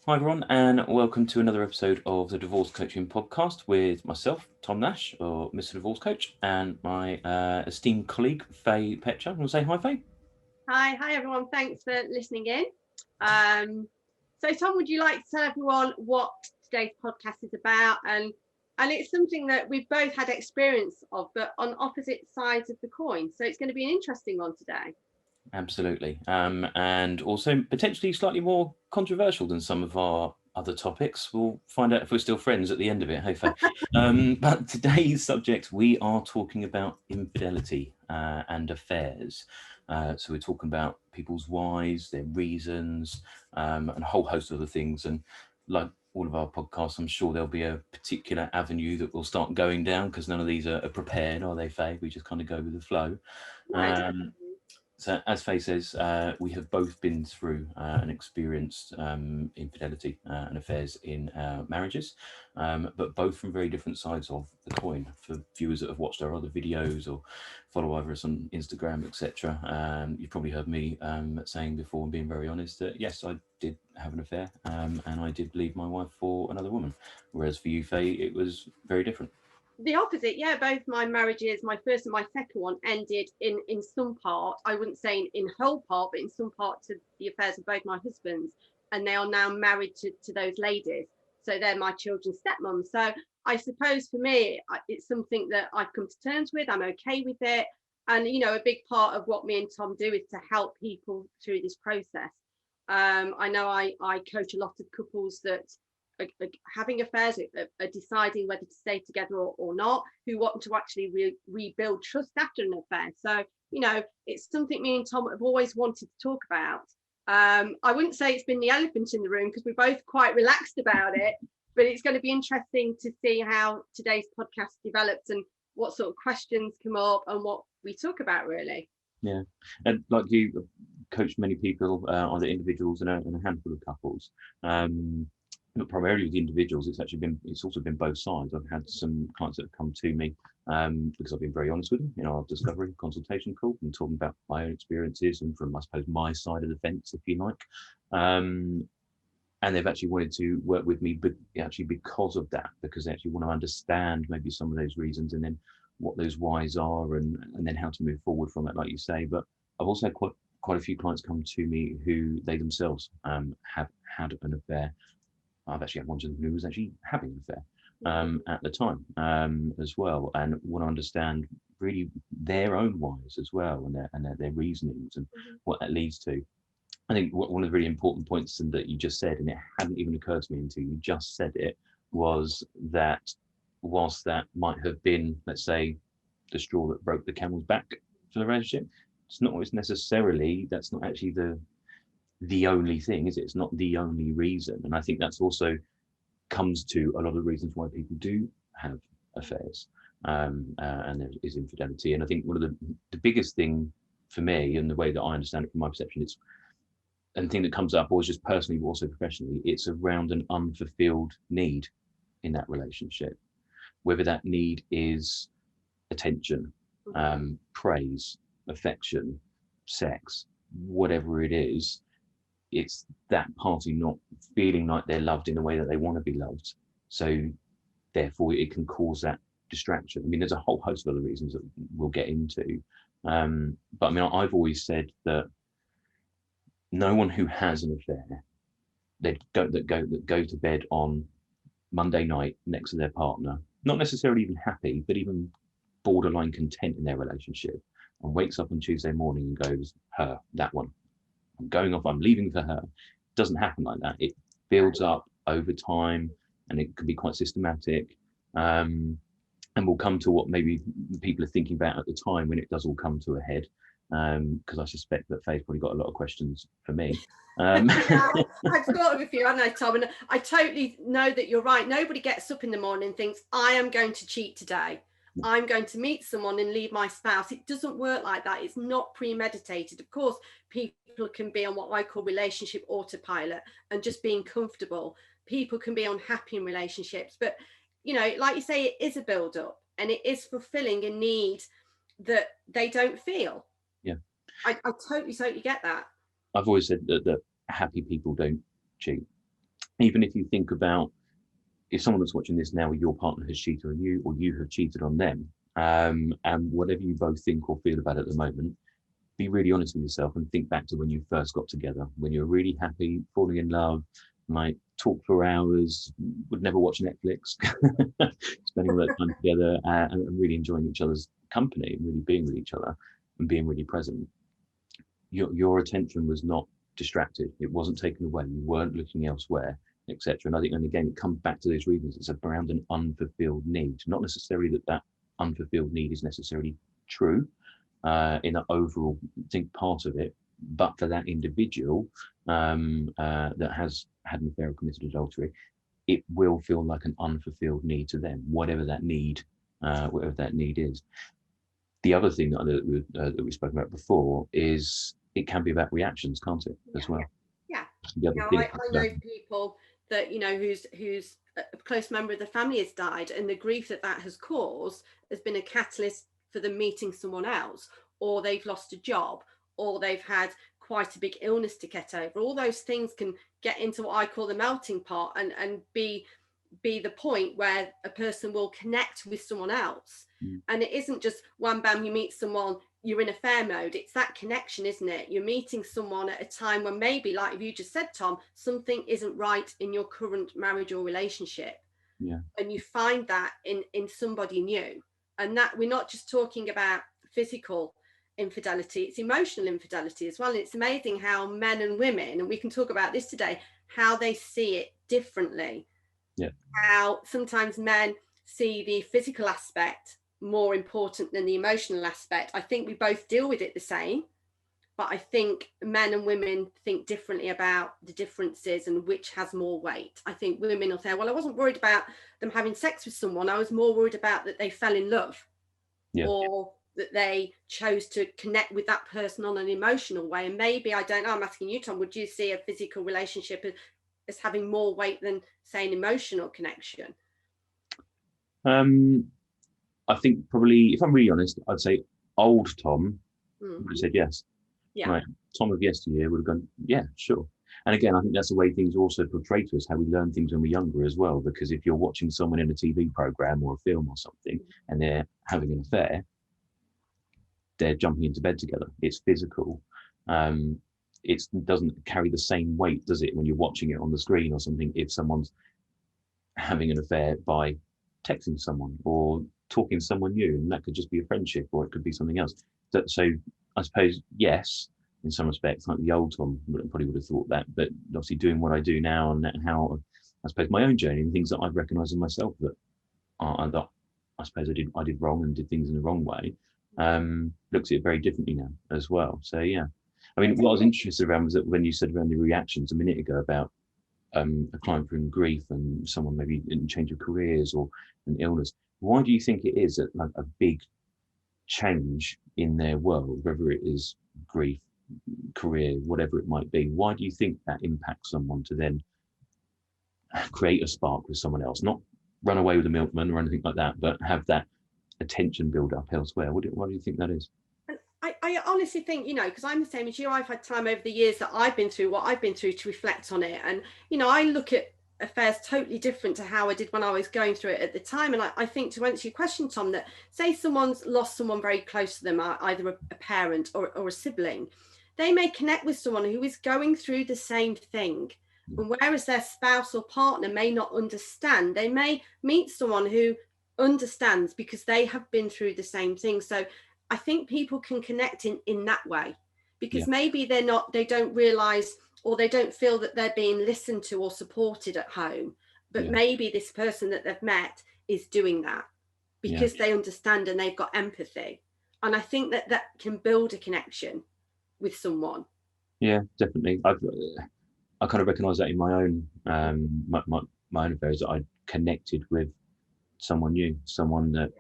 Hi everyone, and welcome to another episode of the Divorce Coaching Podcast with myself, Tom Nash, or Mr. Divorce Coach, and my esteemed colleague, Fay I. Want to say hi, Fay? Hi everyone. Thanks for listening in. So Tom, would you like to tell everyone what today's podcast is about? And it's something that we've both had experience of, but on opposite sides of the coin. So it's going to be an interesting one today. Absolutely. And also potentially slightly more controversial than some of our other topics. We'll find out if we're still friends at the end of it. Hey, Fay. But today's subject, we are talking about infidelity and affairs. So we're talking about people's whys, their reasons, and a whole host of other things. And like all of our podcasts, I'm sure there'll be a particular avenue that we'll start going down because none of these are prepared, are they, Fay? We just kind of go with the flow. No, So as Faye says, we have both been through and experienced infidelity and affairs in marriages, but both from very different sides of the coin. For viewers that have watched our other videos or follow either us on Instagram, etc., you've probably heard me saying before and being very honest that yes, I did have an affair and I did leave my wife for another woman. Whereas for you, Faye, it was very different. the opposite. Yeah, both my marriages, my first and my second one, ended in some part. I wouldn't say in whole part, but in some part to the affairs of both my husbands, and they are now married to those ladies. So they're my children's stepmoms. So I suppose for me, it's something that I've come to terms with. I'm okay with it, and a big part of what me and Tom do is to help people through this process. I know I coach a lot of couples that are having affairs, are deciding whether to stay together or not, who want to actually rebuild trust after an affair. So, it's something me and Tom have always wanted to talk about. I wouldn't say it's been the elephant in the room because we're both quite relaxed about it, but it's going to be interesting to see how today's podcast develops and what sort of questions come up and what we talk about, really. Yeah, and like you coach many people, either individuals and a handful of couples. But primarily with the individuals, it's also been both sides. I've had some clients that have come to me because I've been very honest with them in our discovery consultation call and talking about my own experiences and from, I suppose, my side of the fence, if you like. And they've actually wanted to work with me, but actually because of that, because they actually want to understand maybe some of those reasons and then what those whys are and then how to move forward from it, like you say. But I've also had quite a few clients come to me who they themselves have had an affair. I've actually had one of them who was actually having an affair at the time as well, and want to understand really their own whys as well and their reasonings and what that leads to. I think one of the really important points that you just said, and it hadn't even occurred to me until you just said it, was that whilst that might have been, let's say, the straw that broke the camel's back for the relationship, it's not always necessarily, that's not actually the only thing, is it? It's not the only reason. And I think that's also comes to a lot of the reasons why people do have affairs and there is infidelity. And I think one of the biggest thing for me and the way that I understand it from my perception is, and the thing that comes up always just personally but also professionally, it's around an unfulfilled need in that relationship, whether that need is attention, praise, affection, sex, whatever it is. It's that party not feeling like they're loved in the way that they want to be loved. So therefore it can cause that distraction. I mean, there's a whole host of other reasons that we'll get into. But I mean, I've always said that no one who has an affair, that go to bed on Monday night next to their partner, not necessarily even happy, but even borderline content in their relationship, and wakes up on Tuesday morning and goes, her, that one, I'm going off, I'm leaving for her. It doesn't happen like that. It builds up over time and it can be quite systematic. And we'll come to what maybe people are thinking about at the time when it does all come to a head. Because I suspect that Faye's probably got a lot of questions for me. I've thought of a few, haven't I, Tom? And I totally know that you're right. Nobody gets up in the morning and thinks, I am going to cheat today. I'm going to meet someone and leave my spouse. It doesn't work like that. It's not premeditated. Of course, people can be on what I call relationship autopilot and just being comfortable. People can be unhappy in relationships. But, like you say, it is a build-up and it is fulfilling a need that they don't feel. Yeah. I totally get that. I've always said that happy people don't cheat. even if you think about, if someone that's watching this now, your partner has cheated on you or you have cheated on them, and whatever you both think or feel about it at the moment, be really honest with yourself and think back to when you first got together, when you were really happy, falling in love, like talk for hours, would never watch Netflix, spending all that time together, and really enjoying each other's company and really being with each other and being really present. Your attention was not distracted. It wasn't taken away. You weren't looking elsewhere, etc. And I think, and again, it comes back to those reasons. It's around an unfulfilled need. Not necessarily that unfulfilled need is necessarily true in the overall think part of it, but for that individual that has had an affair or committed adultery, it will feel like an unfulfilled need to them, whatever that need is. The other thing that we've spoken about before is it can be about reactions, can't it, as well? Yeah. I know people that, whose a close member of the family has died, and the grief that has caused has been a catalyst for them meeting someone else, or they've lost a job, or they've had quite a big illness to get over. All those things can get into what I call the melting pot and be the point where a person will connect with someone else. And it isn't just wham bam, you meet someone, you're in affair mode. It's that connection, isn't it? You're meeting someone at a time when maybe, like you just said, Tom, something isn't right in your current marriage or relationship. Yeah. And you find that in somebody new. And that we're not just talking about physical infidelity, it's emotional infidelity as well. And it's amazing how men and women, and we can talk about this today, how they see it differently. Yeah. How sometimes men see the physical aspect more important than the emotional aspect. I think we both deal with it the same, but I think men and women think differently about the differences and which has more weight. I think women will say, well, I wasn't worried about them having sex with someone. I was more worried about that they fell in love, or that they chose to connect with that person on an emotional way. And maybe, I don't know, I'm asking you, Tom, would you see a physical relationship as having more weight than, say, an emotional connection? I think probably, if I'm really honest, I'd say old Tom would have said yes. Yeah. Right. Tom of yesteryear would have gone, yeah, sure. And again, I think that's the way things are also portrayed to us, how we learn things when we're younger as well. Because if you're watching someone in a TV program or a film or something, and they're having an affair, they're jumping into bed together. It's physical. It doesn't carry the same weight, does it, when you're watching it on the screen or something, if someone's having an affair by texting someone or talking to someone new, and that could just be a friendship, or it could be something else. So I suppose, yes, in some respects, like the old Tom probably would have thought that, but obviously doing what I do now and how, I suppose, my own journey and things that I've recognised in myself that I suppose I did wrong and did things in the wrong way, looks at it very differently now as well. So yeah, I mean, what I was interested around was that when you said around the reactions a minute ago about a client from grief and someone maybe in change of careers or an illness, why do you think it is that like a big change in their world, whether it is grief, career, whatever it might be, why do you think that impacts someone to then create a spark with someone else, not run away with the milkman or anything like that, but have that attention build up elsewhere? Why do you think that is? I honestly think, because I'm the same as you, I've had time over the years that I've been through what I've been through to reflect on it. And, I look at affairs totally different to how I did when I was going through it at the time. And I think, to answer your question, Tom, that say someone's lost someone very close to them, either a parent or a sibling, they may connect with someone who is going through the same thing. And whereas their spouse or partner may not understand, they may meet someone who understands because they have been through the same thing. So I think people can connect in that way, because maybe they don't realize, or they don't feel that they're being listened to or supported at home, but maybe this person that they've met is doing that because they understand and they've got empathy. And I think that can build a connection with someone. Yeah, definitely. I kind of recognize that in my own my own affairs, that I connected with someone new, someone that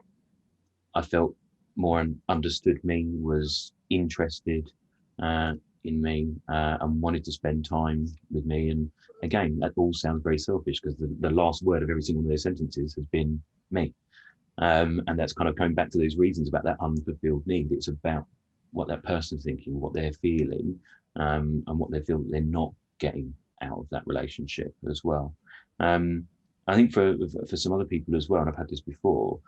I felt more understood me, was interested in me, and wanted to spend time with me. And again, that all sounds very selfish, because the last word of every single one of those sentences has been me. And that's kind of coming back to those reasons about that unfulfilled need. It's about what that person's thinking, what they're feeling, and what they feel that they're not getting out of that relationship as well. I think for some other people as well, and I've had this before,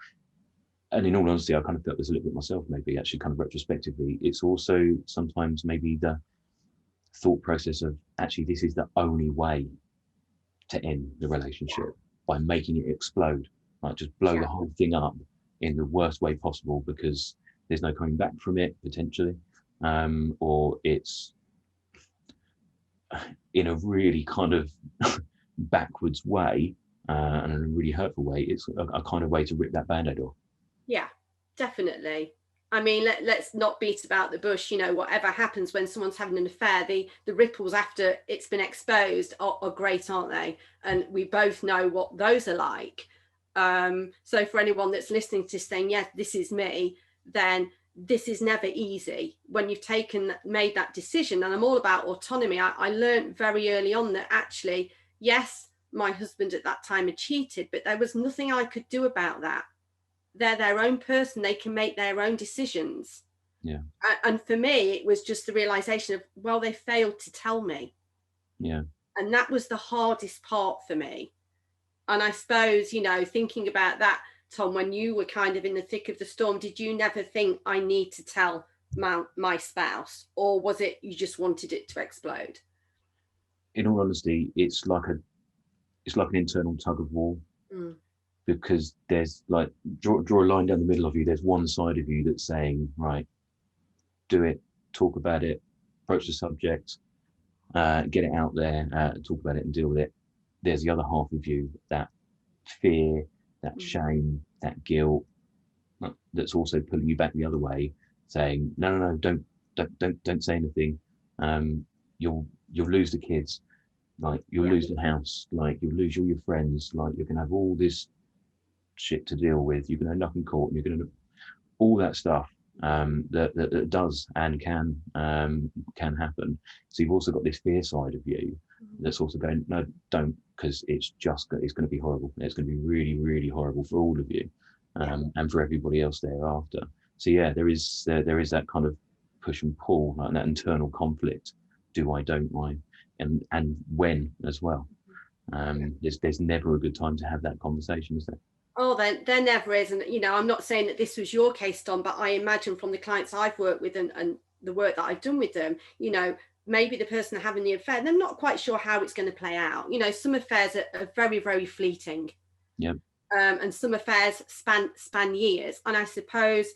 and in all honesty, I kind of felt this a little bit myself, maybe actually kind of retrospectively, it's also sometimes maybe the thought process of actually this is the only way to end the relationship, by making it explode, like just blow the whole thing up in the worst way possible, because there's no coming back from it potentially, or it's in a really kind of backwards way, and in a really hurtful way. It's a kind of way to rip that band-aid off. Yeah, definitely. I mean, let's not beat about the bush. Whatever happens when someone's having an affair, the ripples after it's been exposed are great, aren't they? And we both know what those are like. So for anyone that's listening to saying, yes, this is me, then this is never easy when you've made that decision. And I'm all about autonomy. I learned very early on that actually, yes, my husband at that time had cheated, but there was nothing I could do about that. They're their own person. They can make their own decisions. Yeah. And for me, it was just the realization of, well, they failed to tell me. Yeah. And that was the hardest part for me. And I suppose, thinking about that, Tom, when you were kind of in the thick of the storm, did you never think I need to tell my spouse, or was it you just wanted it to explode? In all honesty, it's like an internal tug of war. Because there's like, draw a line down the middle of you. There's one side of you that's saying, right, do it, talk about it, approach the subject, get it out there, talk about it and deal with it. There's the other half of you, that fear, that shame, that guilt, that's also pulling you back the other way, saying, no, don't say anything. You'll lose the kids, like you'll lose the house, like you'll lose all your friends, like you're gonna have all this shit to deal with, you're going to end up in court, and you're going to all that stuff that does and can happen. So you've also got this fear side of you that's also going, no, don't, because it's going to be horrible. It's going to be really, really horrible for all of you, and for everybody else thereafter. So yeah, there is that kind of push and pull, like that internal conflict. Do I, don't I, and when as well. There's never a good time to have that conversation, is there? Oh, there never is. And, I'm not saying that this was your case, Tom, but I imagine from the clients I've worked with and the work that I've done with them, maybe the person having the affair, they're not quite sure how it's going to play out. Some affairs are very, very fleeting. Yeah. And some affairs span years. And I suppose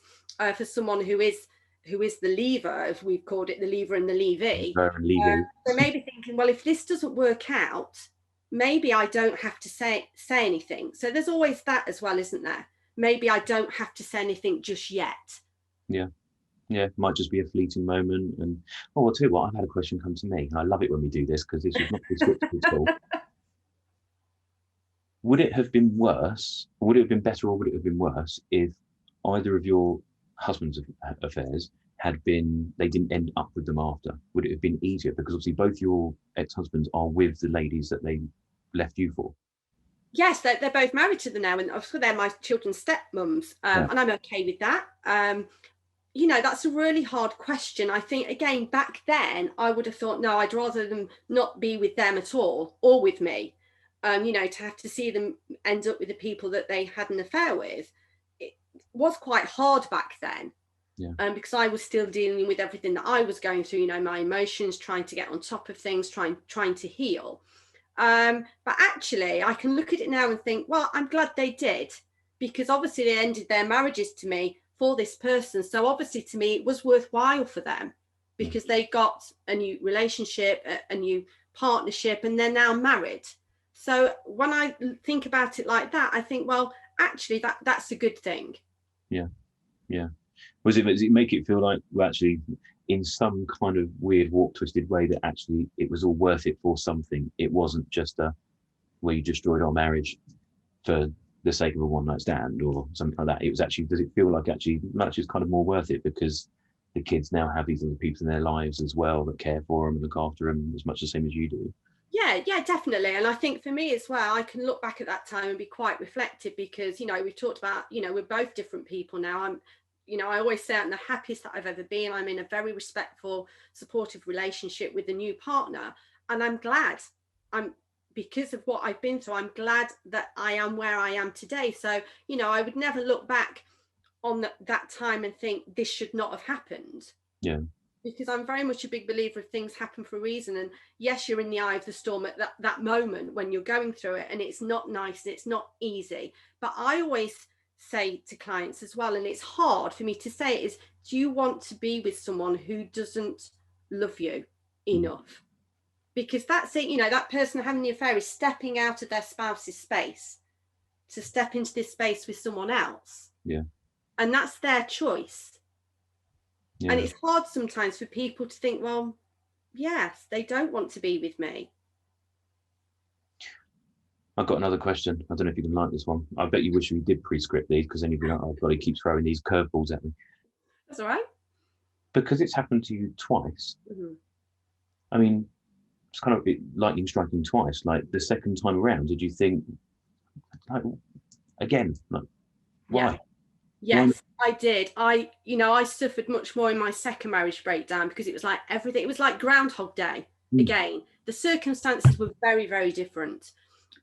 for someone who is the leaver, as we've called it, the leaver and the leavee, they may be thinking, well, if this doesn't work out, maybe I don't have to say anything. So there's always that as well, isn't there? Maybe I don't have to say anything just yet. Yeah. It might just be a fleeting moment. And I'll tell you what, I've had a question come to me, and I love it when we do this, because this is not scripted at all. Would it have been worse, or would it have been better, or would it have been worse if either of your husband's affairs they didn't end up with them after? Would it have been easier? Because obviously both your ex-husbands are with the ladies that they left you for. Yes, they're both married to them now, and obviously they're my children's stepmoms, and I'm okay with that. That's a really hard question. I think, again, back then I would have thought, no, I'd rather them not be with them at all, or with me. To have to see them end up with the people that they had an affair with, it was quite hard back then. Yeah. Because I was still dealing with everything that I was going through, my emotions, trying to get on top of things, trying to heal. But actually, I can look at it now and think, well, I'm glad they did, because obviously they ended their marriages to me for this person. So obviously to me, it was worthwhile for them, because they got a new relationship, a new partnership, and they're now married. So when I think about it like that, I think, well, actually, that's a good thing. Yeah. Does it make it feel like, well, actually, in some kind of weird, warped, twisted way, that actually it was all worth it for something? It wasn't just where you destroyed our marriage for the sake of a one-night stand or something like that. It was actually, does it feel like actually much is kind of more worth it because the kids now have these other people in their lives as well that care for them and look after them as much the same as you do? Yeah, definitely. And I think for me as well, I can look back at that time and be quite reflective, because, we've talked about, we're both different people now. I always say I'm the happiest that I've ever been. I'm in a very respectful, supportive relationship with a new partner. And I'm glad I'm because of what I've been through, I'm glad that I am where I am today. So, you know, I would never look back on that time and think this should not have happened. Yeah. Because I'm very much a big believer of things happen for a reason. And yes, you're in the eye of the storm at that moment when you're going through it, and it's not nice and it's not easy. But I always say to clients as well, and it's hard for me to say it, is, do you want to be with someone who doesn't love you enough? Because that's it, you know, that person having the affair is stepping out of their spouse's space to step into this space with someone else. Yeah. And that's their choice. Yeah. And it's hard sometimes for people to think, well, yes, they don't want to be with me. I've got another question. I don't know if you can like this one. I bet you wish we did pre-script these, because then you'd be like, oh God, he keeps throwing these curveballs at me. That's all right. Because it's happened to you twice. Mm-hmm. I mean, it's kind of lightning striking twice. Like the second time around, did you think, like, again, like, why? Yeah. Yes, I did. I suffered much more in my second marriage breakdown, because it was like everything, it was like Groundhog Day again. The circumstances were very, very different.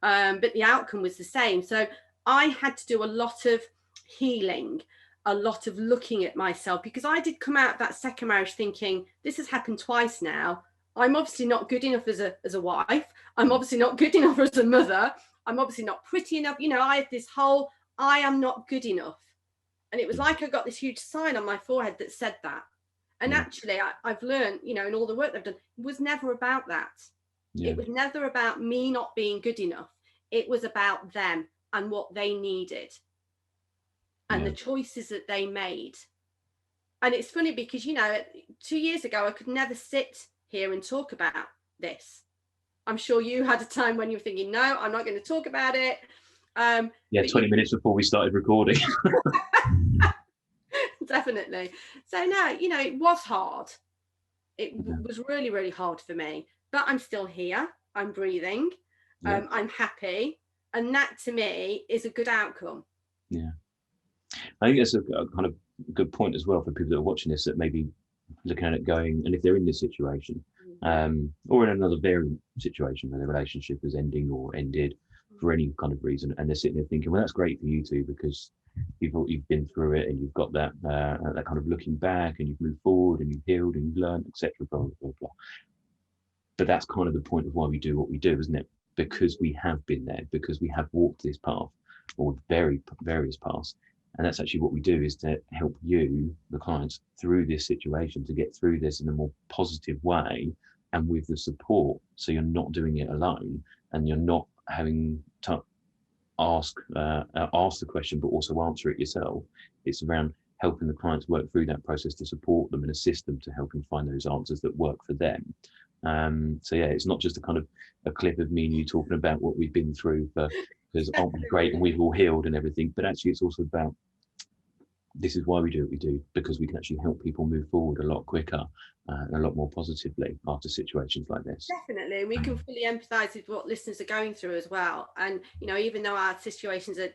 But the outcome was the same. So I had to do a lot of healing, a lot of looking at myself, because I did come out of that second marriage thinking, this has happened twice now. I'm obviously not good enough as a wife. I'm obviously not good enough as a mother. I'm obviously not pretty enough. You know, I had this whole, I am not good enough. And it was like I got this huge sign on my forehead that said that. And actually, I've learned, you know, in all the work I've done, it was never about that. It was never about me not being good enough. It was about them and what they needed and the choices that they made. And it's funny because, you know, 2 years ago, I could never sit here and talk about this. I'm sure you had a time when you were thinking, no, I'm not going to talk about it. 20 minutes before we started recording. Definitely. So no, you know, it was hard. It was really, really hard for me, but I'm still here. I'm breathing. I'm happy. And that to me is a good outcome. Yeah. I think that's a kind of good point as well for people that are watching this, that maybe looking at it going, and if they're in this situation, or in another variant situation where the relationship is ending or ended for any kind of reason, and they're sitting there thinking, well, that's great for you two, because you've been through it and you've got that that kind of looking back, and you've moved forward and you've healed and you've learned, etc. Blah, blah, blah. But that's kind of the point of why we do what we do, isn't it? Because we have been there, because we have walked this path, or various paths. And that's actually what we do, is to help you, the clients, through this situation, to get through this in a more positive way and with the support. So you're not doing it alone, and you're not having to ask the question, but also answer it yourself. It's around helping the clients work through that process to support them and assist them to help them find those answers that work for them. So yeah, it's not just a kind of a clip of me and you talking about what we've been through, because aren't we great and we've all healed and everything, but actually it's also about, this is why we do what we do, because we can actually help people move forward a lot quicker and a lot more positively after situations like this. Definitely. We can fully empathise with what listeners are going through as well. And, you know, even though our situations are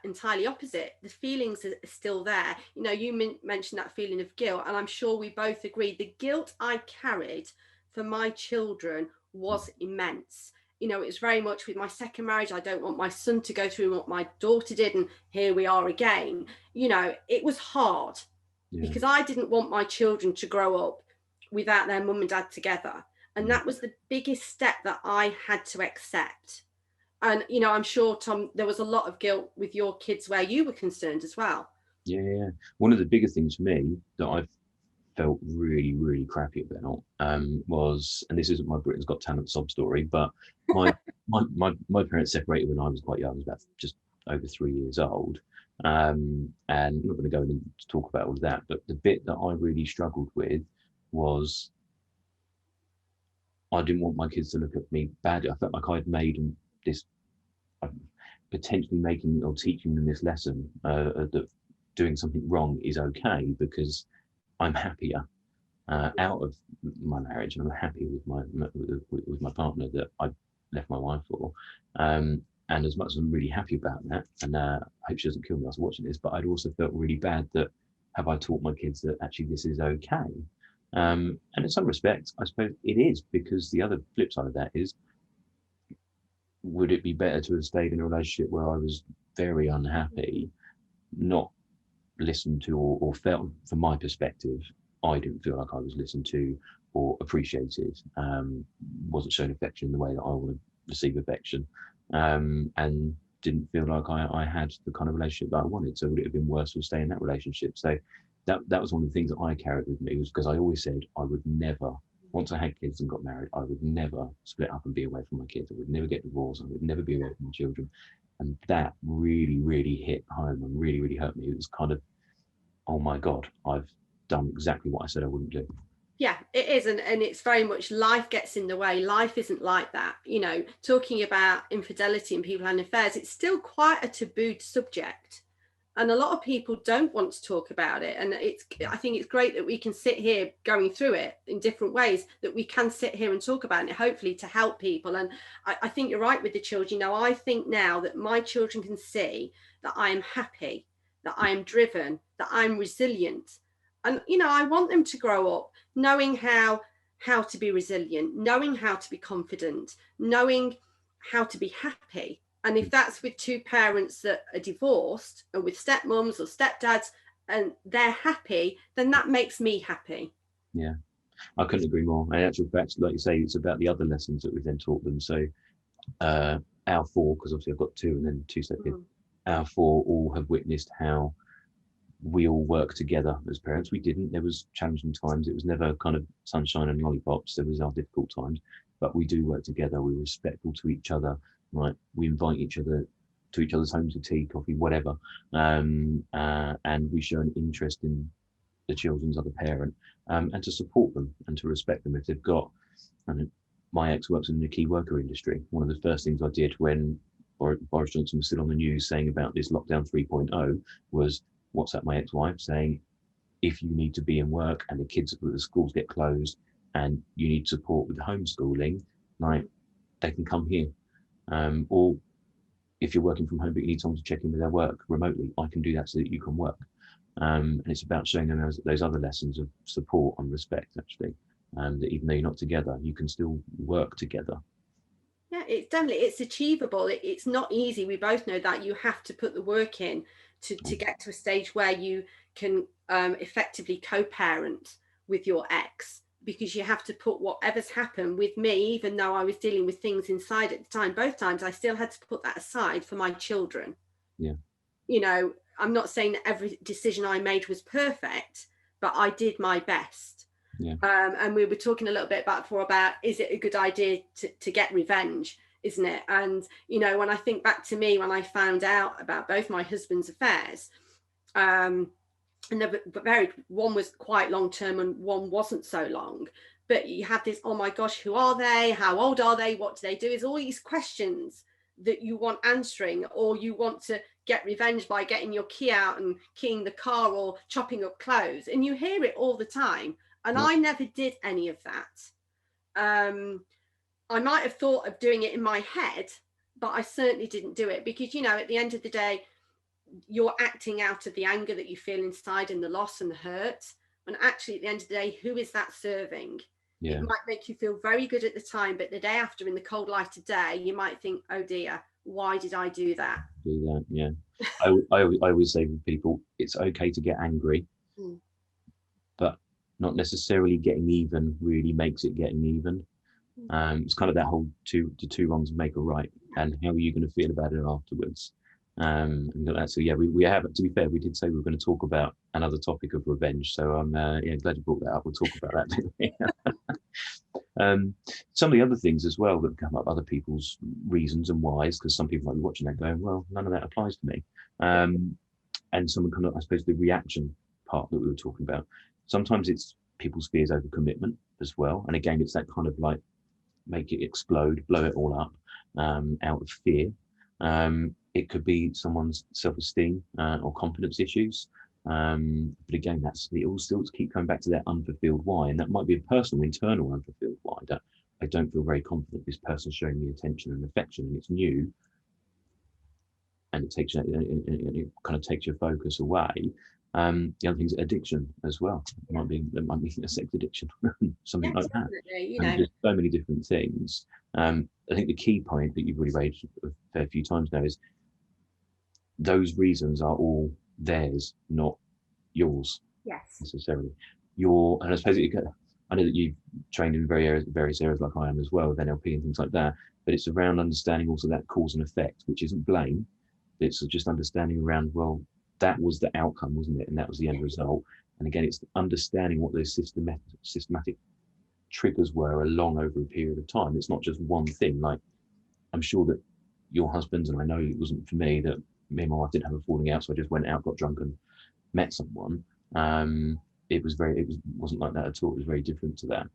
entirely opposite, the feelings are still there. You know, you mentioned that feeling of guilt, and I'm sure we both agree the guilt I carried for my children was immense. You know, it was very much with my second marriage, I don't want my son to go through what my daughter did, and here we are again. You know, it was hard because I didn't want my children to grow up without their mum and dad together. And that was the biggest step that I had to accept. And, you know, I'm sure, Tom, there was a lot of guilt with your kids where you were concerned as well. Yeah. One of the bigger things for me that I've felt really, really crappy about was, and this isn't my Britain's Got Talent sob story, but my parents separated when I was quite young. I was about just over 3 years old. And I'm not going to go in and talk about all of that, but the bit that I really struggled with was I didn't want my kids to look at me badly. I felt like I'd made this, potentially making or teaching them this lesson that doing something wrong is okay, because I'm happier out of my marriage, and I'm happy with my partner that I left my wife for. And as much as I'm really happy about that, and I hope she doesn't kill me after watching this, but I'd also felt really bad that, have I taught my kids that actually this is okay? And in some respects, I suppose it is, because the other flip side of that is would it be better to have stayed in a relationship where I was very unhappy, not listened to, or felt, from my perspective, I didn't feel like I was listened to or appreciated, wasn't shown affection in the way that I want to receive affection, and didn't feel like I had the kind of relationship that I wanted. So would it have been worse to stay in that relationship? So that was one of the things that I carried with me, was because I always said I would never, once I had kids and got married, I would never split up and be away from my kids. I would never get divorced. I would never be away from my children. And that really, really hit home and really, really hurt me. It was kind of, oh my God, I've done exactly what I said I wouldn't do. Yeah, it is. And it's very much life gets in the way. Life isn't like that. You know, talking about infidelity and people having affairs, it's still quite a taboo subject. And a lot of people don't want to talk about it. And I think it's great that we can sit here going through it in different ways, that we can sit here and talk about it, hopefully to help people. And I think you're right with the children. You know, I think now that my children can see that I am happy, that I am driven, that I'm resilient. And, you know, I want them to grow up knowing how to be resilient, knowing how to be confident, knowing how to be happy. And if that's with two parents that are divorced, or with stepmoms or stepdads, and they're happy, then that makes me happy. Yeah, I couldn't agree more. And in actual fact, like you say, it's about the other lessons that we've then taught them. So our four, because obviously I've got two and then two stepkids, our four all have witnessed how we all work together as parents. We didn't. There was challenging times. It was never kind of sunshine and lollipops. There was our difficult times, but we do work together. We're respectful to each other. Right? We invite each other to each other's homes for tea, coffee, whatever, and we show an interest in the children's other parent, and to support them and to respect them if they've got. And my ex works in the key worker industry. One of the first things I did when Boris Johnson was still on the news saying about this lockdown 3.0 was WhatsApp my ex-wife saying, if you need to be in work and the schools get closed and you need support with homeschooling, like, they can come here. Or if you're working from home but you need someone to check in with their work remotely, I can do that so that you can work. And it's about showing them those other lessons of support and respect, actually, that even though you're not together, you can still work together. Yeah, it's achievable. It's not easy. We both know that. You have to put the work in to get to a stage where you can effectively co-parent with your ex, because you have to put whatever's happened with me, even though I was dealing with things inside at the time, both times I still had to put that aside for my children. Yeah. You know, I'm not saying that every decision I made was perfect, but I did my best. Yeah. And we were talking a little bit before about, is it a good idea to get revenge, isn't it? And, you know, when I think back to me, when I found out about both my husband's affairs, and they were varied, one was quite long term and one wasn't so long, but you have this, oh my gosh, who are they? How old are they? What do they do? Is all these questions that you want answering, or you want to get revenge by getting your key out and keying the car or chopping up clothes. And you hear it all the time. And I never did any of that. I might have thought of doing it in my head, but I certainly didn't do it, because, you know, at the end of the day, you're acting out of the anger that you feel inside and the loss and the hurt. And actually, at the end of the day, who is that serving? Yeah. It might make you feel very good at the time, but the day after, in the cold light of day, you might think, oh dear, why did I do that? Yeah. I always say to people, it's okay to get angry, but not necessarily getting even really makes it getting even. It's kind of that whole two wrongs make a right, and how are you going to feel about it afterwards? So yeah, we have, to be fair, we did say we were going to talk about another topic of revenge, so I'm glad you brought that up. We'll talk about that. Some of the other things as well that come up, other people's reasons and whys, because some people might be watching that going, well, none of that applies to me. And some kind of, I suppose, the reaction part that we were talking about. Sometimes it's people's fears over commitment as well, and again, it's that kind of like make it explode, blow it all up out of fear. It could be someone's self-esteem or confidence issues. But again, it all still keep coming back to that unfulfilled why, and that might be a personal, internal unfulfilled why. That I don't feel very confident this person's showing me attention and affection, and it's new, and it takes it kind of takes your focus away. The other thing is addiction as well. There might be a sex addiction, something like that. You And know. just so many different things. I think the key point that you've really raised a fair few times now is those reasons are all theirs, not yours necessarily. And I suppose I know that you've trained in various areas like I am as well, with NLP and things like that, but it's around understanding also that cause and effect, which isn't blame. It's just understanding around, well, that was the outcome, wasn't it? And that was the end result. And again, it's understanding what those systematic triggers were along over a period of time. It's not just one thing. Like, I'm sure that your husband, and I know it wasn't for me, that me and my wife didn't have a falling out, so I just went out, got drunk, and met someone. It wasn't like that at all. It was very different to that.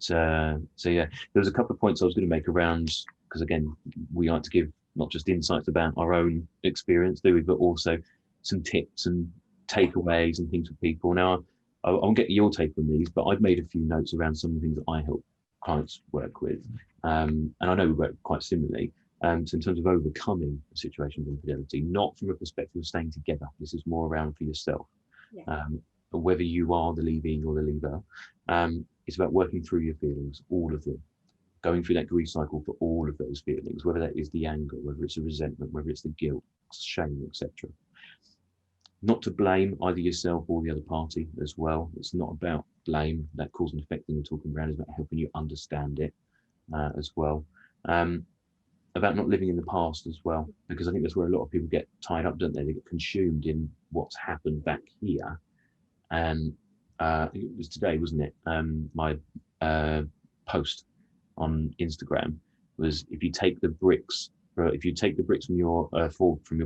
So yeah, there was a couple of points I was going to make around, because again, we like to give not just insights about our own experience, do we, but also some tips and takeaways and things for people. Now, I'll get your take on these, but I've made a few notes around some of the things that I help clients work with, and I know we work quite similarly. So in terms of overcoming a situation of infidelity, not from a perspective of staying together, this is more around for yourself. But whether you are the leaving or the leaver, it's about working through your feelings, all of them, going through that grief cycle for all of those feelings, whether that is the anger, whether it's the resentment, whether it's the guilt, shame, etc. Not to blame either yourself or the other party as well. It's not about blame. That cause and effect thing we're talking about is about helping you understand it as well. About not living in the past as well, because I think that's where a lot of people get tied up, don't they? They get consumed in what's happened back here. And it was today, wasn't it? My post on Instagram was, if you take the bricks from your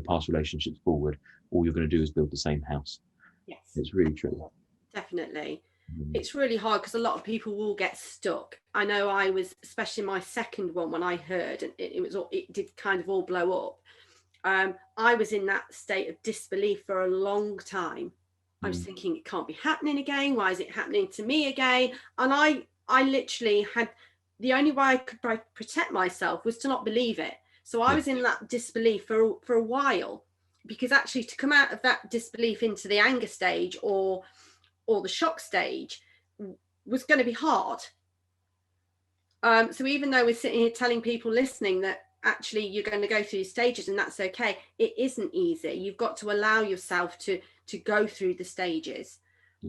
past relationships forward, all you're going to do is build the same house. Yes, it's really true. Definitely. It's really hard because a lot of people will get stuck. I know I was, especially my second one, when I heard, and it did kind of all blow up. I was in that state of disbelief for a long time. I was thinking, it can't be happening again. Why is it happening to me again? And I literally had, the only way I could protect myself was to not believe it. So I was in that disbelief for a while, because actually to come out of that disbelief into the anger stage or the shock stage was going to be hard. So even though we're sitting here telling people listening that actually you're going to go through stages and that's okay, it isn't easy. You've got to allow yourself to go through the stages.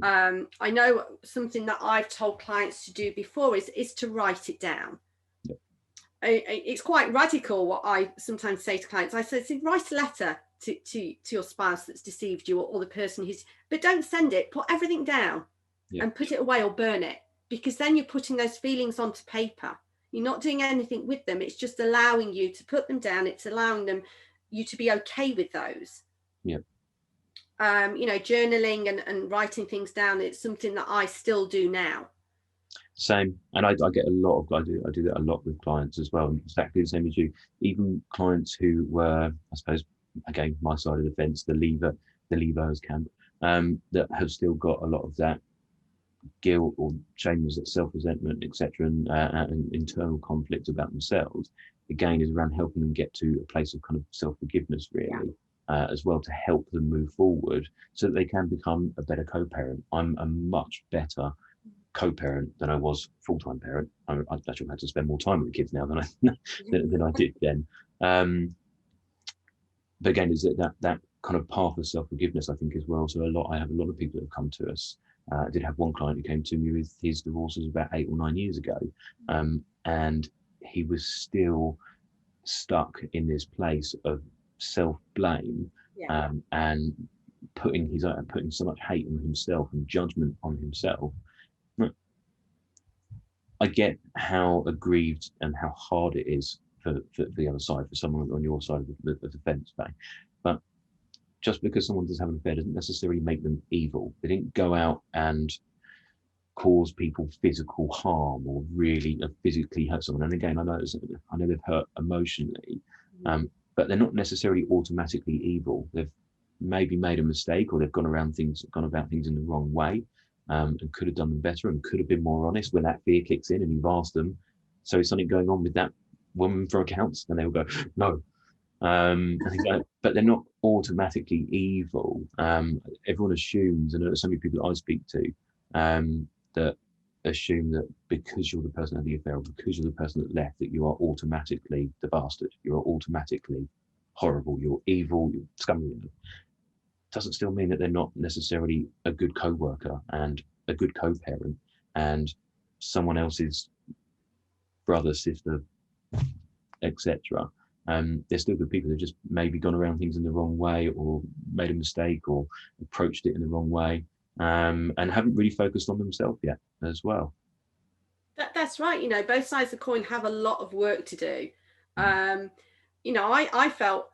I know something that I've told clients to do before is to write it down. It's quite radical what I sometimes say to clients. I say, write a letter to your spouse that's deceived you, or the person but don't send it. Put everything down and put it away or burn it, because then you're putting those feelings onto paper. You're not doing anything with them. It's just allowing you to put them down. It's allowing you to be okay with those. Journaling and writing things down, it's something that I still do now. Same. And I get a lot of, I do that a lot with clients as well. Exactly the same as you. Even clients who were, I suppose, again, my side of the fence, the leavers camp, that have still got a lot of that guilt or shame, self-resentment, etc., and internal conflict about themselves. Again, is around helping them get to a place of kind of self-forgiveness, really, as well, to help them move forward so that they can become a better co-parent. I'm a much better co-parent than I was full-time parent. I actually had to spend more time with the kids now than I did then. But again, is that kind of path of self-forgiveness, I think, is where also I have a lot of people that have come to us. I did have one client who came to me with his divorces about 8 or 9 years ago, and he was still stuck in this place of self-blame, and putting so much hate on himself and judgment on himself. I get how aggrieved and how hard it is for the other side, for someone on your side of the fence, but just because someone does have an affair doesn't necessarily make them evil. They didn't go out and cause people physical harm or really physically hurt someone. And again, I know they've hurt emotionally, but they're not necessarily automatically evil. They've maybe made a mistake, or they've gone about things in the wrong way, and could have done them better and could have been more honest when that fear kicks in and you've asked them, so is something going on with that woman for accounts? And they'll go, no. I think but they're not automatically evil. Everyone assumes, and there are so many people that I speak to that assume that because you're the person at the affair, or because you're the person that left, that you are automatically the bastard. You're automatically horrible. You're evil. You're scummy. Doesn't still mean that they're not necessarily a good co-worker and a good co-parent and someone else's brother, sister, etc. They're still good people. They've just maybe gone around things in the wrong way, or made a mistake, or approached it in the wrong way, and haven't really focused on themselves yet as well. That's right. You know, both sides of the coin have a lot of work to do. You know, I felt,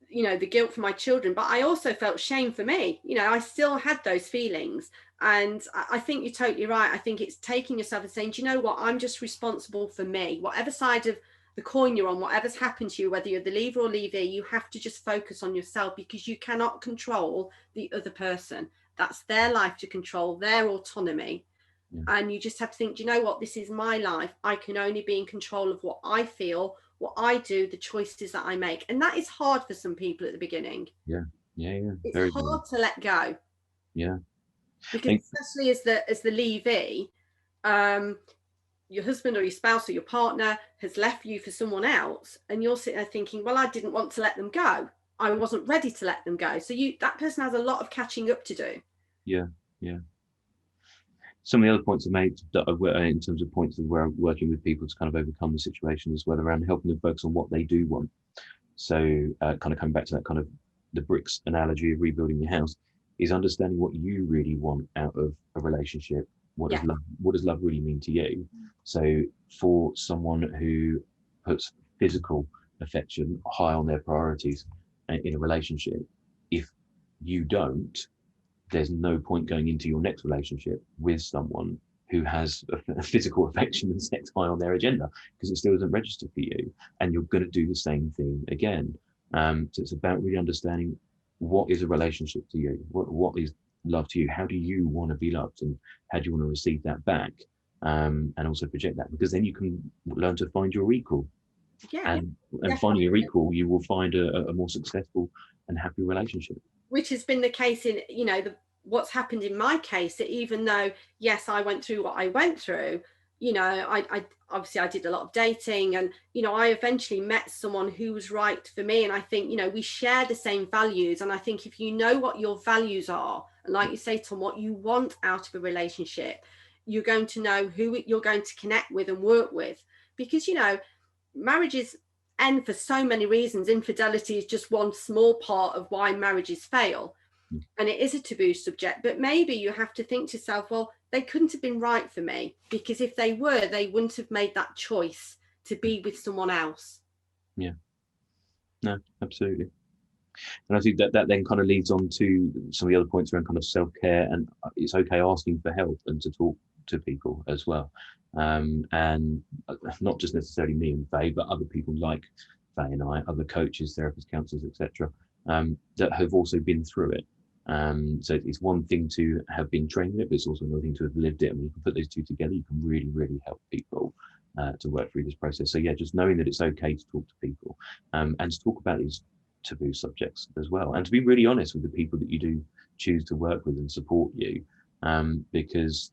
you know, the guilt for my children, but I also felt shame for me. You know, I still had those feelings. And I think you're totally right. I think it's taking yourself and saying, do you know what? I'm just responsible for me. Whatever side of the coin you're on, whatever's happened to you, whether you're the leaver or leavee, you have to just focus on yourself, because you cannot control the other person. That's their life to control, their autonomy. Yeah. And you just have to think, do you know what? This is my life. I can only be in control of what I feel, what I do, the choices that I make. And that is hard for some people at the beginning. Yeah. It's Very hard to let go. Yeah. Because especially as the leavee, your husband or your spouse or your partner has left you for someone else, and you're sitting there thinking, well, I didn't want to let them go. I wasn't ready to let them go. So that person has a lot of catching up to do. Yeah. Some of the other points I made that in terms of points of where I'm working with people to kind of overcome the situation as well, around helping them focus on what they do want. So kind of coming back to that kind of the bricks analogy of rebuilding your house, is understanding what you really want out of a relationship. What does love really mean to you? So for someone who puts physical affection high on their priorities in a relationship, if you don't, there's no point going into your next relationship with someone who has a physical affection and sex high on their agenda, because it still doesn't register for you, and you're going to do the same thing again. So it's about really understanding, what is a relationship to you? What is love to you? How do you want to be loved, and how do you want to receive that back, and also project that? Because then you can learn to find your equal. And finding your equal, you will find a more successful and happy relationship. Which has been the case in, you know, what's happened in my case, that even though, yes, I went through what I went through, you know, I obviously I did a lot of dating, and, you know, I eventually met someone who was right for me. And I think, you know, we share the same values. And I think if you know what your values are, and like you say, Tom, what you want out of a relationship, you're going to know who you're going to connect with and work with. Because, you know, marriages end for so many reasons. Infidelity is just one small part of why marriages fail. And it is a taboo subject, but maybe you have to think to yourself, well, they couldn't have been right for me, because if they were, they wouldn't have made that choice to be with someone else. Yeah, no, absolutely. And I think that then kind of leads on to some of the other points around kind of self-care, and it's okay asking for help and to talk to people as well. And not just necessarily me and Fay, but other people like Fay and I, other coaches, therapists, counsellors, etc., that have also been through it. So it's one thing to have been trained in it, but it's also another thing to have lived it. And when you can put those two together, you can really, really help people to work through this process. So yeah, just knowing that it's okay to talk to people, and to talk about these taboo subjects as well, and to be really honest with the people that you do choose to work with and support you, because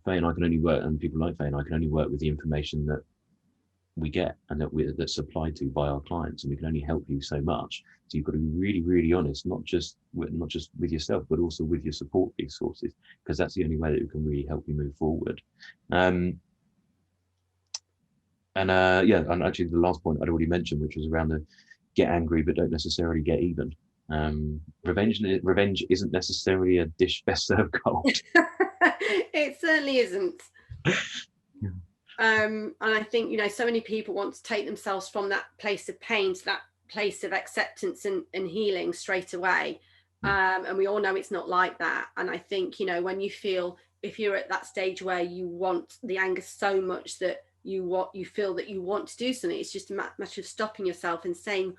Fay and I can only work, and people like Fay and I can only work with the information that we get and that's supplied to by our clients, and we can only help you so much. So you've got to be really, really honest, not just with yourself, but also with your support resources, because that's the only way that we can really help you move forward. And actually the last point I'd already mentioned, which was around the get angry but don't necessarily get even. Revenge isn't necessarily a dish best served cold. It certainly isn't. And I think, you know, so many people want to take themselves from that place of pain to that place of acceptance and healing straight away. And we all know it's not like that. And I think, you know, when you feel, if you're at that stage where you want the anger so much that you feel that you want to do something, it's just a matter of stopping yourself and saying,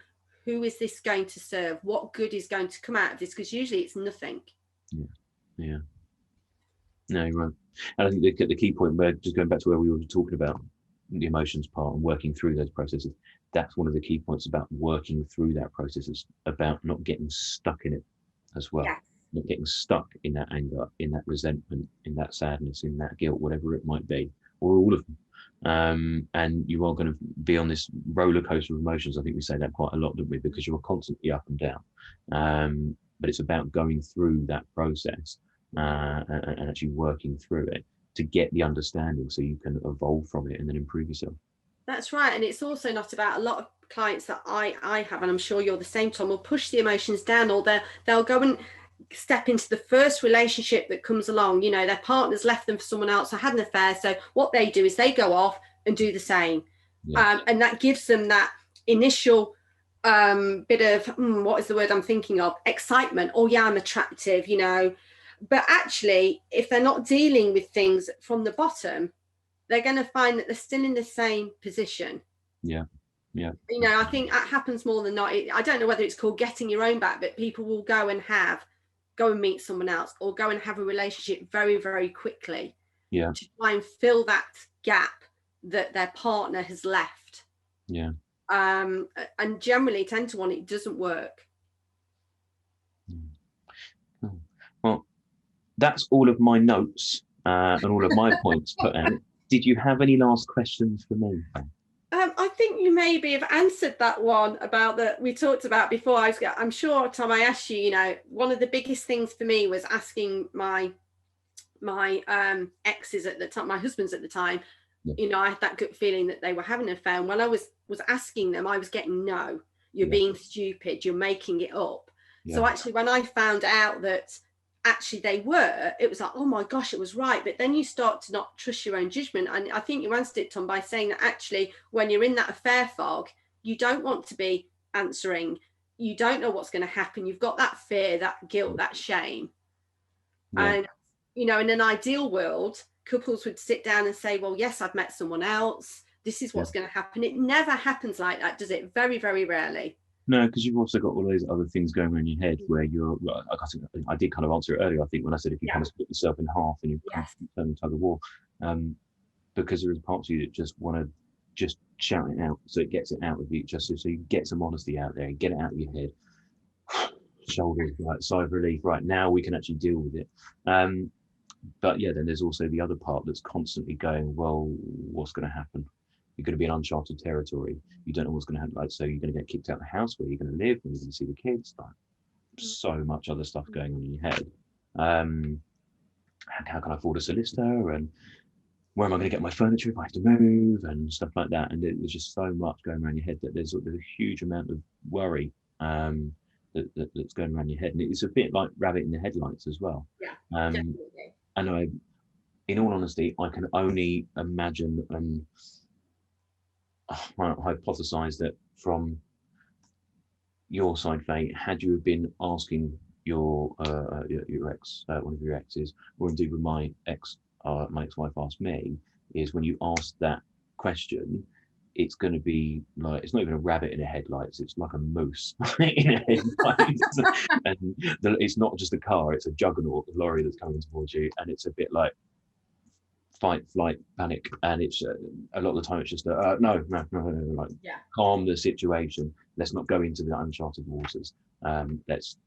who is this going to serve? What good is going to come out of this? Because usually it's nothing. Yeah. No, you're right. And I think the key point, where just going back to where we were talking about the emotions part and working through those processes, that's one of the key points about working through that process. It's about not getting stuck in it as well. Yes. Not getting stuck in that anger, in that resentment, in that sadness, in that guilt, whatever it might be, or all of them. And you are going to be on this roller coaster of emotions. I think we say that quite a lot, don't we? Because you're constantly up and down. But it's about going through that process and actually working through it to get the understanding so you can evolve from it and then improve yourself. That's right. And it's also not about, a lot of clients that I have, and I'm sure you're the same, Tom, will push the emotions down, or they'll go and step into the first relationship that comes along. You know, their partner's left them for someone else or had an affair. So what they do is they go off and do the same. Yeah. And that gives them that initial bit of, what is the word I'm thinking of? Excitement. Oh yeah, I'm attractive, you know. But actually, if they're not dealing with things from the bottom, they're going to find that they're still in the same position. Yeah. You know, I think that happens more than not. I don't know whether it's called getting your own back, but people will go and meet someone else, or go and have a relationship very, very quickly. Yeah. To try and fill that gap that their partner has left. Yeah. And generally 10 to 1, it doesn't work. Well, that's all of my notes and all of my points put out. Did you have any last questions for me? I think you maybe have answered that one about that we talked about before. I'm sure, Tom, I asked you, you know, one of the biggest things for me was asking my exes at the time, my husbands at the time, you know, I had that gut feeling that they were having an affair. And when I was asking them, I was getting, no, you're being stupid, you're making it up. So actually, when I found out that actually they were, it was like, oh my gosh, it was right. But then you start to not trust your own judgment. And I think you answered it, Tom, by saying that actually when you're in that affair fog, you don't want to be answering, you don't know what's going to happen, you've got that fear, that guilt, that shame. And you know, in an ideal world, couples would sit down and say, well, yes, I've met someone else, this is what's going to happen. It never happens like that, does it? Very, very rarely. No, because you've also got all those other things going on in your head where you're, I did kind of answer it earlier, I think, when I said if you kind of split yourself in half and you kind of turn tug of war, because there is parts of you that just want to just shout it out so it gets it out of you, just so you get some honesty out there and get it out of your head. Shoulders, right, sigh of relief, right, now we can actually deal with it. But yeah, then there's also the other part that's constantly going, well, what's going to happen? You're going to be in uncharted territory. You don't know what's going to happen. Like, so you're going to get kicked out of the house, where you're going to live, where you're going to see the kids. Like, so much other stuff going on in your head. How can I afford a solicitor? And where am I going to get my furniture if I have to move and stuff like that? And there's just so much going around your head that there's a huge amount of worry that's going around your head. And it's a bit like rabbit in the headlights as well. Yeah, definitely. And in all honesty, I can only imagine and hypothesize that from your side, Faye, had you have been asking your ex, one of your exes, or indeed with my ex-wife asked me, is when you ask that question, it's going to be like, it's not even a rabbit in a headlights, it's like a moose in a headlights. And it's not just a car, it's a juggernaut, a lorry that's coming towards you, and it's a bit like fight, flight, panic, and it's a lot of the time it's just no, like calm the situation. Let's not go into the uncharted waters. Let's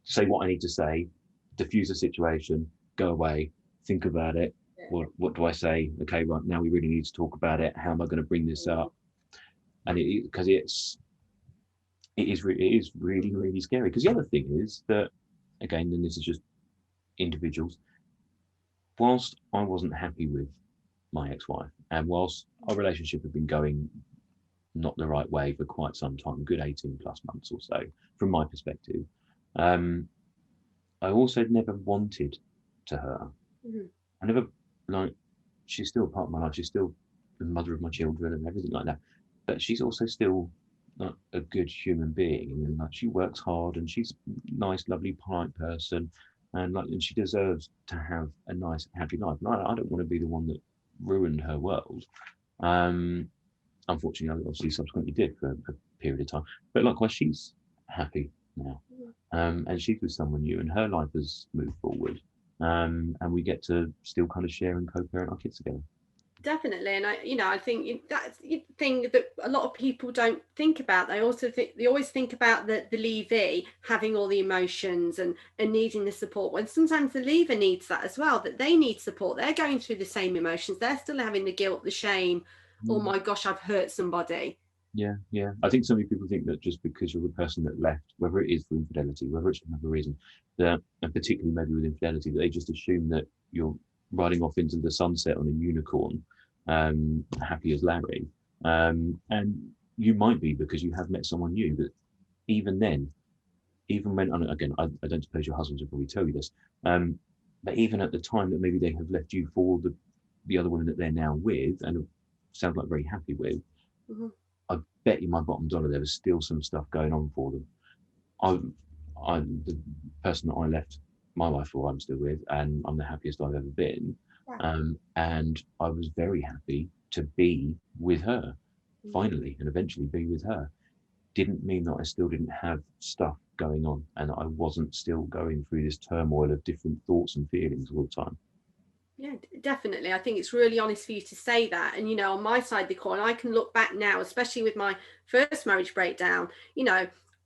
say what I need to say, diffuse the situation, go away, think about it. What do I say? Okay, right, now we really need to talk about it. How am I going to bring this up? And because it is really, really scary. Because the other thing is that, again, and this is just individuals, whilst I wasn't happy with my ex-wife, and whilst our relationship had been going not the right way for quite some time, good 18 plus months or so, from my perspective, I also never wanted to hurt her. I never, like, she's still part of my life. She's still the mother of my children and everything like that. But she's also still like a good human being, and like she works hard, and she's a nice, lovely, polite person. And she deserves to have a nice, happy life. And I don't want to be the one that ruined her world. Unfortunately, I obviously subsequently did for a period of time. But likewise, she's happy now. And she's with someone new, and her life has moved forward. And we get to still kind of share and co-parent our kids together. Definitely. And I think that's the thing that a lot of people don't think about. They also think, they always think about the leavee having all the emotions and needing the support, when sometimes the leaver needs that as well, that they need support. They're going through the same emotions. They're still having the guilt, the shame. Oh Mm. my gosh, I've hurt somebody. Yeah, yeah. I think so many people think that just because you're the person that left, whether it is for infidelity, whether it's for another reason, that, and particularly maybe with infidelity, that they just assume that you're riding off into the sunset on a unicorn, happy as Larry. And you might be because you have met someone new, but even then, even when, and again, I don't suppose your husbands will probably tell you this, but even at the time that maybe they have left you for the other woman that they're now with and sound like very happy with, Mm-hmm. I bet you my bottom dollar there was still some stuff going on for them. The person that I left my wife for, I'm still with, and I'm the happiest I've ever been. Yeah. And I was very happy to be with her, Mm-hmm. finally, and eventually be with her. Didn't mean that I still didn't have stuff going on and that I wasn't still going through this turmoil of different thoughts and feelings all the time. Yeah, definitely. I think it's really honest for you to say that. And, on my side of the coin, I can look back now, especially with my first marriage breakdown,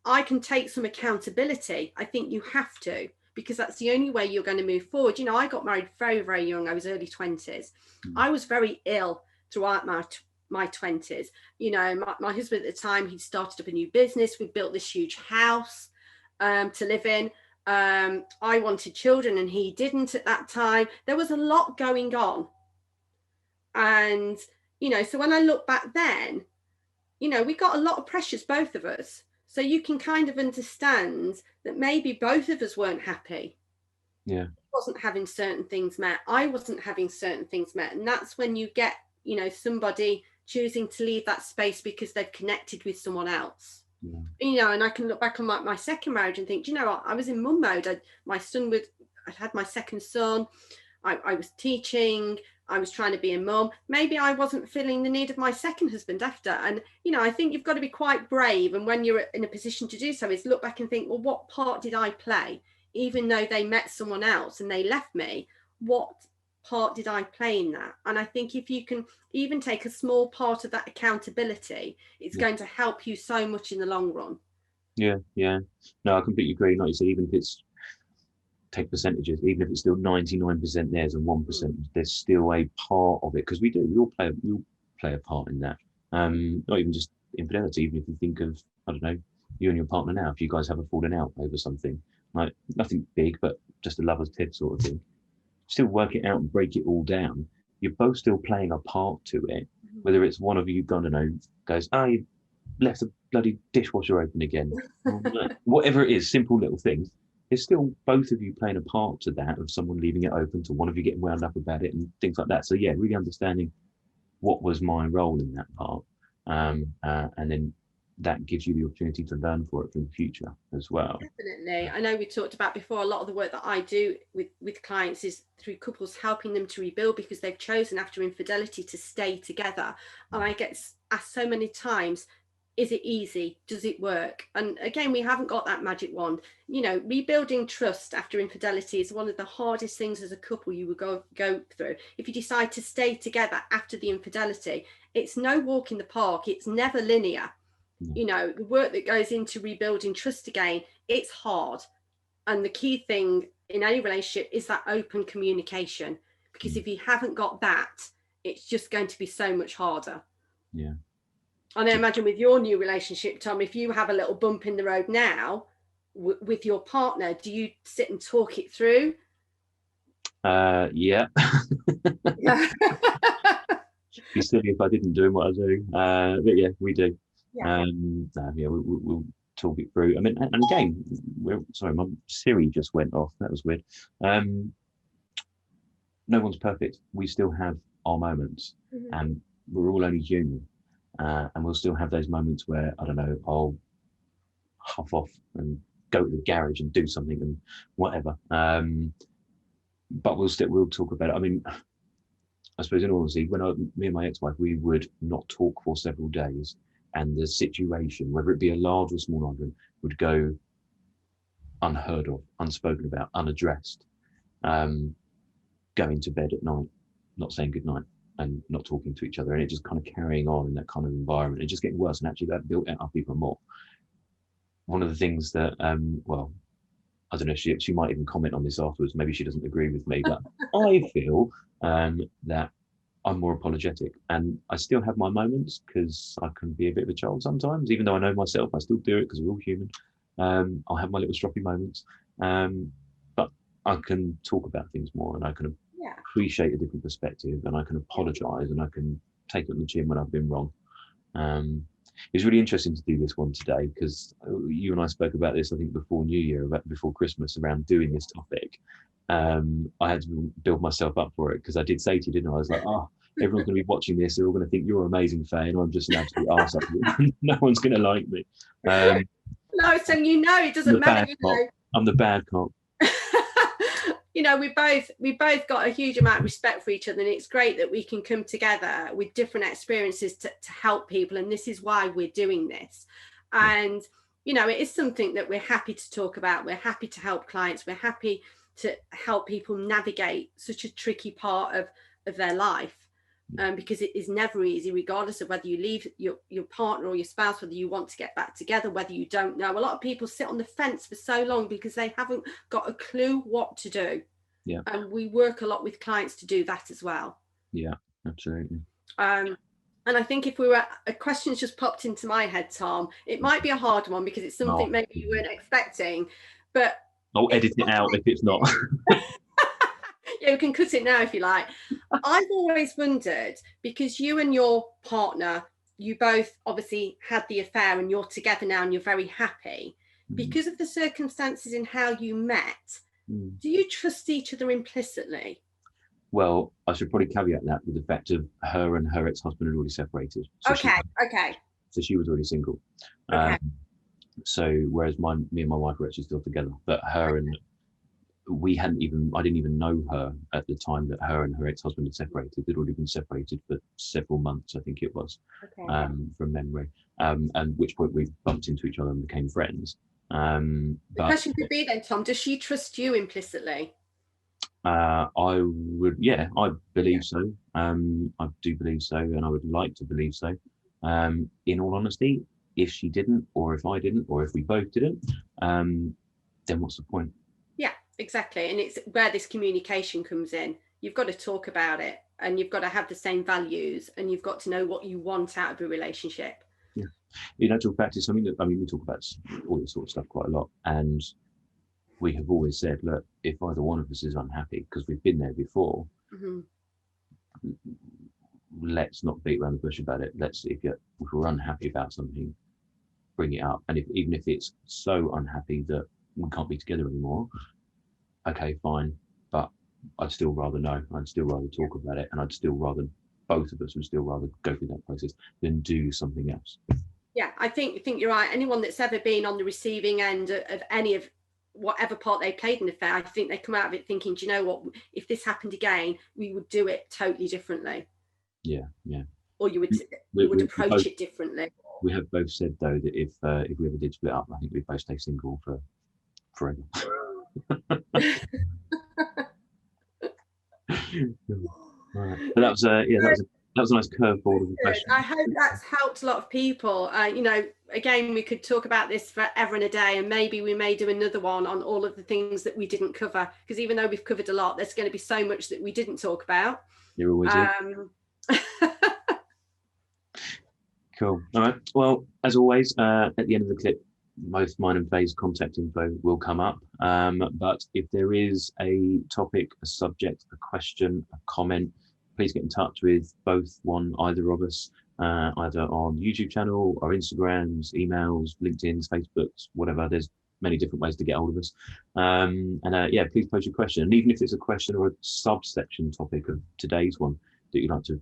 I can take some accountability. I think you have to, because that's the only way you're going to move forward. I got married very, very young. I was early 20s. Mm. I was very ill throughout my 20s. My husband at the time, he started up a new business. We built this huge house to live in. I wanted children and he didn't at that time. There was a lot going on. And, so when I look back then, we got a lot of pressures, both of us. So you can kind of understand that maybe both of us weren't happy. Yeah. He wasn't having certain things met. I wasn't having certain things met. And that's when you get, somebody choosing to leave that space because they've connected with someone else. Yeah. And I can look back on my second marriage and think, what? I was in mum mode. I had my second son. I was teaching. I was trying to be a mum. Maybe I wasn't feeling the need of my second husband after. And, I think you've got to be quite brave. And when you're in a position to do so, is look back and think, well, what part did I play? Even though they met someone else and they left me, what part did I play in that? And I think if you can even take a small part of that accountability, it's going to help you so much in the long run. Yeah, yeah. No, I completely agree. Like you said, even if it's, take percentages, even if it's still 99% theirs and 1%, there's still a part of it, because we all play a part in that. Not even just infidelity, even if you think of, I don't know, you and your partner now, if you guys have a falling out over something, like nothing big, but just a lover's tip sort of thing, still work it out and break it all down. You're both still playing a part to it, whether it's one of you, I don't know, goes, oh, you left the bloody dishwasher open again, whatever it is, simple little things. There's still both of you playing a part to that, of someone leaving it open, to one of you getting wound up about it and things like that. So yeah, really understanding what was my role in that part, and then that gives you the opportunity to learn for it for the future as well. Definitely. I know we talked about before, a lot of the work that I do with clients is through couples, helping them to rebuild because they've chosen after infidelity to stay together. And I get asked so many times, is it easy? Does it work? And again, we haven't got that magic wand. Rebuilding trust after infidelity is one of the hardest things as a couple you would go through. If you decide to stay together after the infidelity, it's no walk in the park. It's never linear. The work that goes into rebuilding trust again, it's hard. And the key thing in any relationship is that open communication. Because if you haven't got that, it's just going to be so much harder. Yeah. And I imagine with your new relationship, Tom, if you have a little bump in the road now with your partner, do you sit and talk it through? Yeah. Yeah. Be silly if I didn't do what I do. But yeah, we do. Yeah. Yeah, we'll talk it through. I mean, and again, sorry, my Siri just went off. That was weird. No one's perfect. We still have our moments, and we're all only human. And we'll still have those moments where, I don't know, I'll huff off and go to the garage and do something and whatever. But we'll talk about it. I mean, I suppose in all honesty, when me and my ex-wife, we would not talk for several days, and the situation, whether it be a large or small argument, would go unheard of, unspoken about, unaddressed. Going to bed at night, not saying goodnight. and not talking to each other, and it just kind of carrying on in that kind of environment and just getting worse, and actually that built it up even more. One of the things that well, I don't know, she might even comment on this afterwards, maybe she doesn't agree with me, but I feel that I'm more apologetic, and I still have my moments because I can be a bit of a child sometimes, even though I know myself. I still do it because we're all human. I'll have my little stroppy moments, but I can talk about things more, and I can appreciate a different perspective, and I can apologize, and I can take it on the chin when I've been wrong. It's really interesting to do this one today because you and I spoke about this, I think, before New Year, before Christmas, around doing this topic. I had to build myself up for it because I did say to you, didn't I? I was like, oh, everyone's going to be watching this. They're all going to think you're amazing, Faye, and I'm just an absolute arsehole. No one's going to like me. No, so it doesn't matter. I'm the bad cop. We both got a huge amount of respect for each other, and it's great that we can come together with different experiences to help people, and this is why we're doing this. And it is something that we're happy to talk about. We're happy to help clients. We're happy to help people navigate such a tricky part of their life, because it is never easy, regardless of whether you leave your partner or your spouse, whether you want to get back together, whether you don't know. A lot of people sit on the fence for so long because they haven't got a clue what to do. Yeah. And we work a lot with clients to do that as well. Yeah, absolutely. And I think if a question's just popped into my head, Tom, it might be a hard one because it's something maybe you weren't expecting, but I'll edit it out if it's not. Yeah, we can cut it now if you like. I've always wondered, because you and your partner, you both obviously had the affair and you're together now and you're very happy. Because of the circumstances in how you met, do you trust each other implicitly? Well, I should probably caveat that with the fact of her and her ex-husband had already separated. So okay. So she was already single. Okay. So whereas me and my wife were actually still together, but her and I didn't even know her at the time that her and her ex-husband had separated. They'd already been separated for several months, I think it was, from memory. At which point we bumped into each other and became friends. The question could be then, Tom, does she trust you implicitly? I believe so. I do believe so, and I would like to believe so. In all honesty, if she didn't, or if I didn't, or if we both didn't, then what's the point? Yeah, exactly. And it's where this communication comes in. You've got to talk about it, and you've got to have the same values, and you've got to know what you want out of a relationship. Yeah. In actual fact, it's something that, we talk about all this sort of stuff quite a lot, and we have always said, look, if either one of us is unhappy, because we've been there before, let's not beat around the bush about it. If we're unhappy about something, bring it up. And even if it's so unhappy that we can't be together anymore, okay, fine. But I'd still rather know. I'd still rather talk about it, and both of us would still rather go through that process than do something else. Yeah, I think you're right. Anyone that's ever been on the receiving end of any of whatever part they played in the affair, I think they come out of it thinking, do you know what, if this happened again, we would do it totally differently. Yeah. Or you would approach it differently. We have both said, though, that if we ever did split up, I think we'd both stay single for forever. Right. But that was a nice curveball of a question. I hope that's helped a lot of people. Again, we could talk about this forever and a day, and maybe we may do another one on all of the things that we didn't cover, because even though we've covered a lot, there's going to be so much that we didn't talk about. You're always here. Cool. All right. Well, as always, at the end of the clip, both mine and Faye's contact info will come up. But if there is a topic, a subject, a question, a comment, please get in touch with either of us, either on YouTube channel, our Instagrams, emails, LinkedIn's, Facebooks, whatever. There's many different ways to get hold of us. Please post your question. And even if it's a question or a subsection topic of today's one that you'd like to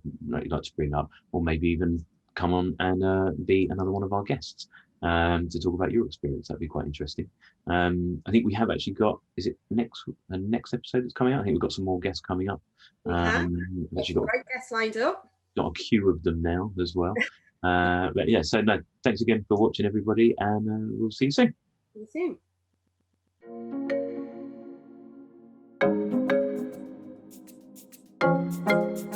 bring up, or maybe even come on and be another one of our guests to talk about your experience, that'd be quite interesting. I think we have actually got, is it the next episode that's coming out? I think we've got some more guests coming up. We've actually got great guests lined up. Got a queue of them now as well. Thanks again for watching, everybody, and we'll see you soon. See you soon.